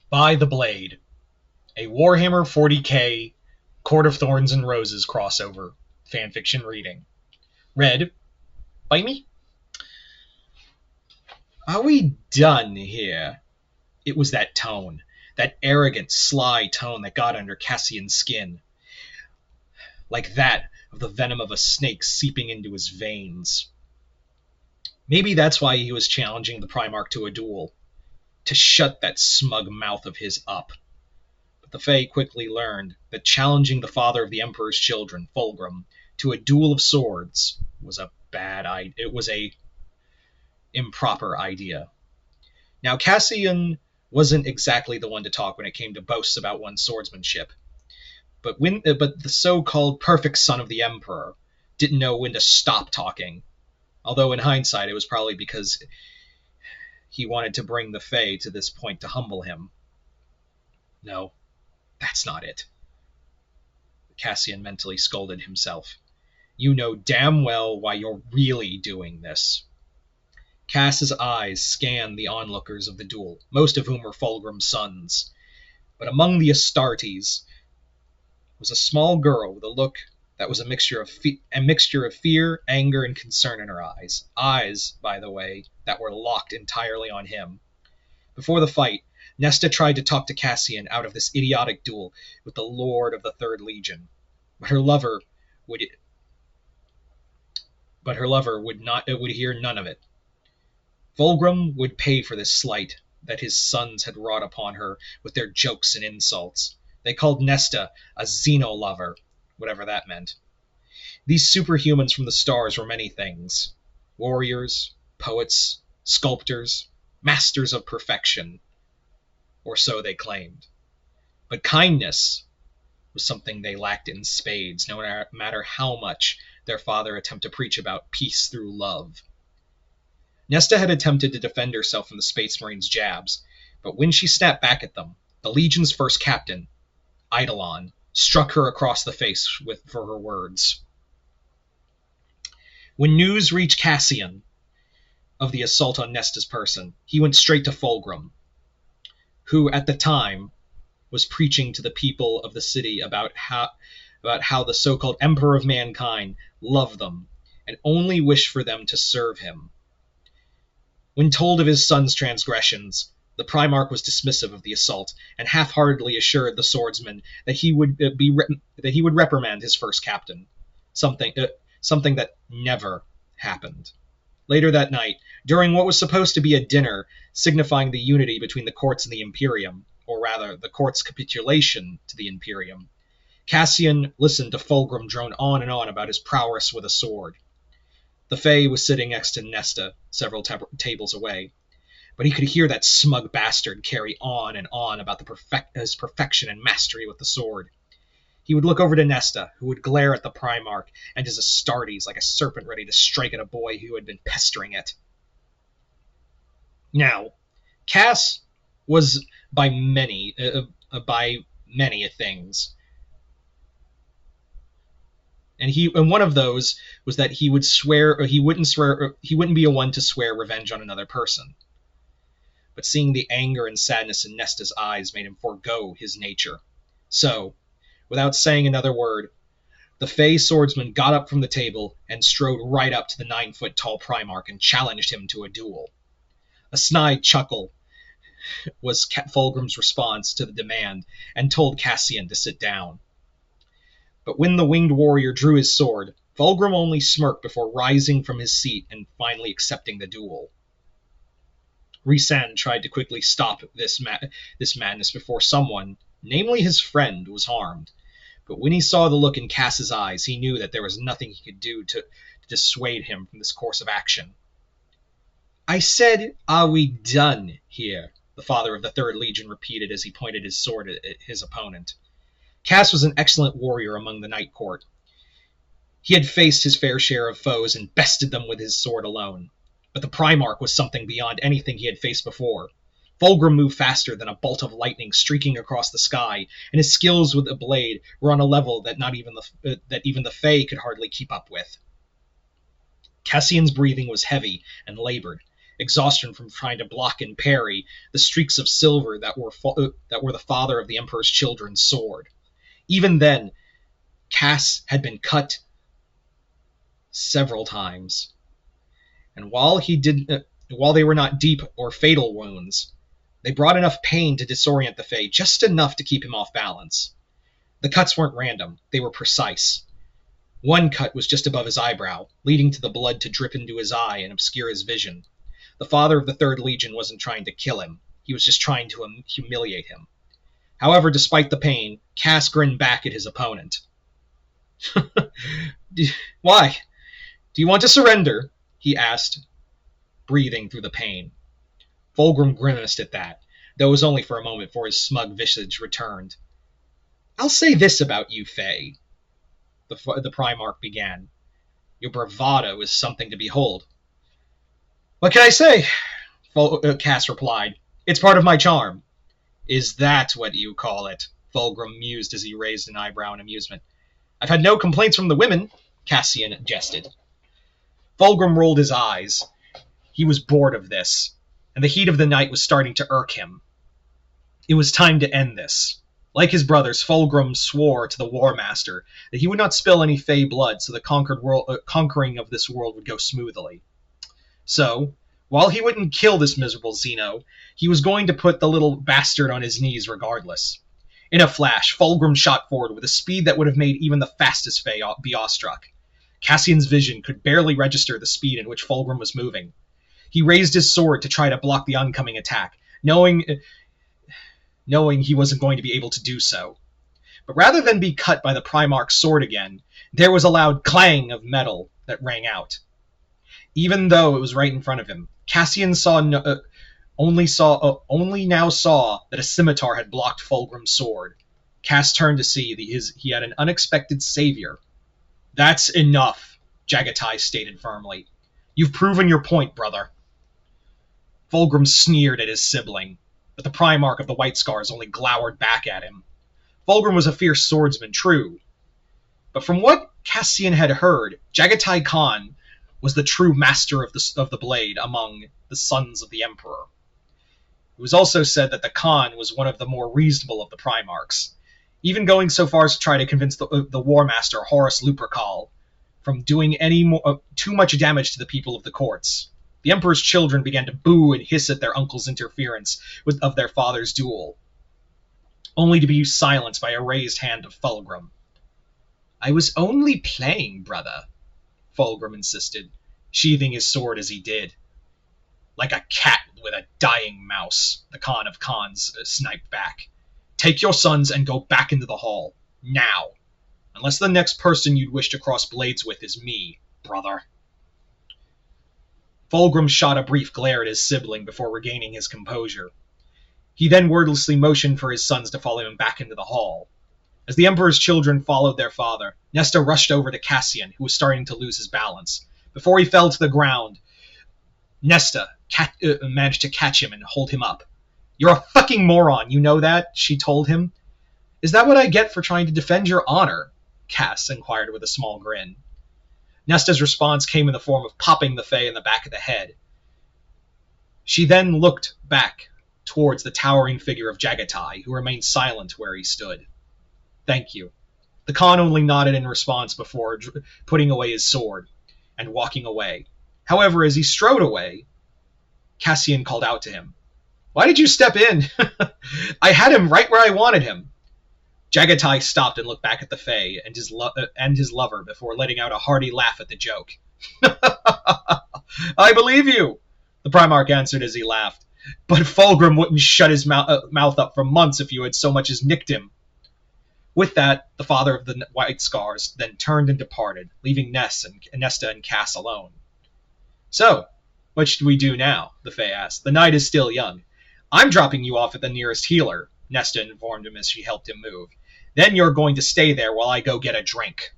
By the Blade, a Warhammer 40k Court of Thorns and Roses crossover fanfiction reading. Read by me. Are we done here? It was that tone, that arrogant, sly tone that got under Cassian's skin, like that of the venom of a snake seeping into his veins. Maybe that's why he was challenging the Primarch to a duel, to shut that smug mouth of his up. But the Fae quickly learned that challenging the father of the Emperor's children, Fulgrim, to a duel of swords was a bad idea. It was a improper idea. Now, Cassian wasn't exactly the one to talk when it came to boasts about one's swordsmanship. But the so-called perfect son of the Emperor didn't know when to stop talking. Although in hindsight, it was probably because he wanted to bring the Fae to this point to humble him. No, that's not it. Cassian mentally scolded himself. You know damn well why you're really doing this. Cass's eyes scanned the onlookers of the duel, most of whom were Fulgrim's sons. But among the Astartes was a small girl with a look that was a mixture of fear, anger, and concern in her eyes. Eyes, by the way, that were locked entirely on him. Before the fight, Nesta tried to talk to Cassian out of this idiotic duel with the Lord of the Third Legion, but her lover would hear none of it. Fulgrim would pay for this slight that his sons had wrought upon her with their jokes and insults. They called Nesta a xeno-lover, whatever that meant. These superhumans from the stars were many things. Warriors, poets, sculptors, masters of perfection, or so they claimed. But kindness was something they lacked in spades, no matter how much their father attempted to preach about peace through love. Nesta had attempted to defend herself from the Space Marines' jabs, but when she snapped back at them, the Legion's first captain, Eidolon, struck her across the face for her words. When news reached Cassian of the assault on Nesta's person, he went straight to Fulgrim, who at the time was preaching to the people of the city about how the so-called Emperor of Mankind loved them and only wished for them to serve him. When told of his son's transgressions, the Primarch was dismissive of the assault and half-heartedly assured the swordsman that he would reprimand his first captain, something that never happened. Later that night, during what was supposed to be a dinner signifying the unity between the courts and the Imperium, or rather, the court's capitulation to the Imperium, Cassian listened to Fulgrim drone on and on about his prowess with a sword. The Fae was sitting next to Nesta, several tables away, but he could hear that smug bastard carry on and on about his perfection and mastery with the sword. He would look over to Nesta, who would glare at the Primarch and his Astartes like a serpent ready to strike at a boy who had been pestering it. Now, Cass was by many things. And one of those was that he wouldn't be a one to swear revenge on another person. But seeing the anger and sadness in Nesta's eyes made him forego his nature. So, without saying another word, the Fae swordsman got up from the table and strode right up to the 9-foot-tall Primarch and challenged him to a duel. A snide chuckle was Fulgrim's response to the demand and told Cassian to sit down. But when the winged warrior drew his sword, Fulgrim only smirked before rising from his seat and finally accepting the duel. Rhysand tried to quickly stop this madness before someone, namely his friend, was harmed. But when he saw the look in Cass's eyes, he knew that there was nothing he could do to dissuade him from this course of action. I said, are we done here? The father of the Third Legion repeated as he pointed his sword at his opponent. Cass was an excellent warrior among the Night Court. He had faced his fair share of foes and bested them with his sword alone. But the Primarch was something beyond anything he had faced before. Fulgrim moved faster than a bolt of lightning streaking across the sky, and his skills with the blade were on a level that even the Fae could hardly keep up with. Cassian's breathing was heavy and labored, exhaustion from trying to block and parry the streaks of silver that were the father of the Emperor's children's sword. Even then, Cass had been cut several times, and while they were not deep or fatal wounds, they brought enough pain to disorient the Fae, just enough to keep him off balance. The cuts weren't random, they were precise. One cut was just above his eyebrow, leading to the blood to drip into his eye and obscure his vision. The father of the Third Legion wasn't trying to kill him, he was just trying to humiliate him. However, despite the pain, Cass grinned back at his opponent. Why? Do you want to surrender? He asked, breathing through the pain. Fulgrim grimaced at that, though it was only for a moment before his smug visage returned. I'll say this about you, Faye, the Primarch began. Your bravado is something to behold. What can I say? Cass replied. It's part of my charm. Is that what you call it? Fulgrim mused as he raised an eyebrow in amusement. I've had no complaints from the women, Cassian jested. Fulgrim rolled his eyes. He was bored of this, and the heat of the night was starting to irk him. It was time to end this. Like his brothers, Fulgrim swore to the War Master that he would not spill any Fey blood so the conquering of this world would go smoothly. So, while he wouldn't kill this miserable Xeno, he was going to put the little bastard on his knees regardless. In a flash, Fulgrim shot forward with a speed that would have made even the fastest Fey be awestruck. Cassian's vision could barely register the speed in which Fulgrim was moving. He raised his sword to try to block the oncoming attack, knowing he wasn't going to be able to do so. But rather than be cut by the Primarch's sword again, there was a loud clang of metal that rang out. Even though it was right in front of him, Cassian only now saw that a scimitar had blocked Fulgrim's sword. Cass turned to see he had an unexpected savior. That's enough, Jagatai stated firmly. You've proven your point, brother. Fulgrim sneered at his sibling, but the Primarch of the White Scars only glowered back at him. Fulgrim was a fierce swordsman, true, but from what Cassian had heard, Jagatai Khan was the true master of the blade among the sons of the Emperor. It was also said that the Khan was one of the more reasonable of the Primarchs, even going so far as to try to convince the War Master Horus Lupercal from doing too much damage to the people of the courts. The Emperor's children began to boo and hiss at their uncle's interference of their father's duel, only to be silenced by a raised hand of Fulgrim. I was only playing, brother, Fulgrim insisted, sheathing his sword as he did. Like a cat with a dying mouse, the Khan of Khans sniped back. Take your sons and go back into the hall, now, unless the next person you'd wish to cross blades with is me, brother. Fulgrim shot a brief glare at his sibling before regaining his composure. He then wordlessly motioned for his sons to follow him back into the hall. As the Emperor's children followed their father, Nesta rushed over to Cassian, who was starting to lose his balance. Before he fell to the ground, Nesta managed to catch him and hold him up. You're a fucking moron, you know that? She told him. Is that what I get for trying to defend your honor? Cass inquired with a small grin. Nesta's response came in the form of popping the Fae in the back of the head. She then looked back towards the towering figure of Jagatai, who remained silent where he stood. Thank you. The Khan only nodded in response before putting away his sword and walking away. However, as he strode away, Cassian called out to him. Why did you step in? I had him right where I wanted him. Jagatai stopped and looked back at the Fae and his lover before letting out a hearty laugh at the joke. I believe you, the Primarch answered as he laughed. But Fulgrim wouldn't shut his mouth up for months if you had so much as nicked him. With that, the father of the White Scars then turned and departed, leaving Nesta and Cass alone. So, what should we do now? The Fae asked. The night is still young. I'm dropping you off at the nearest healer, Nesta informed him as she helped him move. Then you're going to stay there while I go get a drink.